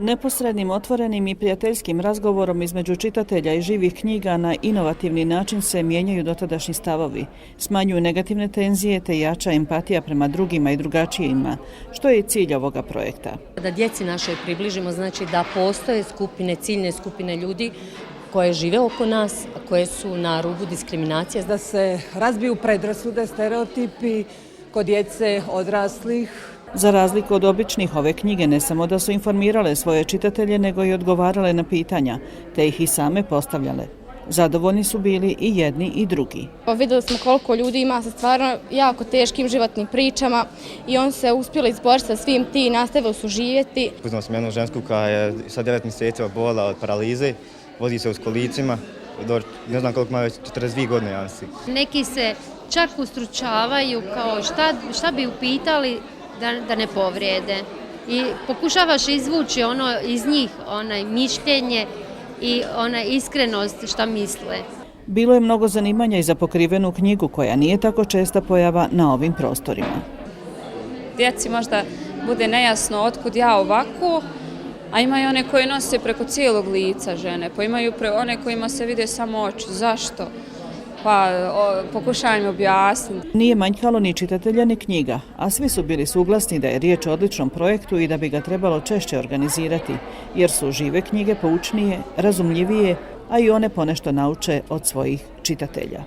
Neposrednim, otvorenim i prijateljskim razgovorom između čitatelja i živih knjiga na inovativni način se mijenjaju dotadašnji stavovi, smanjuju negativne tenzije te jača empatija prema drugima i drugačijima, što je i cilj ovoga projekta. Da djeci našoj približimo, znači da postoje skupine, ciljne skupine ljudi koje žive oko nas, koje su na rubu diskriminacije. Da se razbiju predrasude, stereotipi kod djece, odraslih. Za razliku od običnih, ove knjige ne samo da su informirale svoje čitatelje, nego i odgovarale na pitanja, te ih i same postavljale. Zadovoljni su bili i jedni i drugi. Vidjeli smo koliko ljudi ima sa stvarno jako teškim životnim pričama i on se uspjeli izboriti sa svim ti i nastavili su živjeti. Upoznao sam jednu žensku koja je sa 9 mjeseci obolila od paralize, vozi se u kolicima, ne znam koliko ima, 42 godine, ja mislim. Neki se čak ustručavaju kao šta bi upitali da ne povrijede. I pokušavaš izvući ono iz njih, onaj mišljenje i ona iskrenost šta misle. Bilo je mnogo zanimanja i za pokrivenu knjigu koja nije tako česta pojava na ovim prostorima. Djeci možda bude nejasno otkud ja ovako, a ima i one koje nose preko cijelog lica žene, pa imaju one kojima se vide samo oči. Zašto? Pa pokušavam objasniti. Nije manjkalo ni čitatelja ni knjiga, a svi su bili suglasni da je riječ o odličnom projektu i da bi ga trebalo češće organizirati, jer su žive knjige poučnije, razumljivije, a i one ponešto nauče od svojih čitatelja.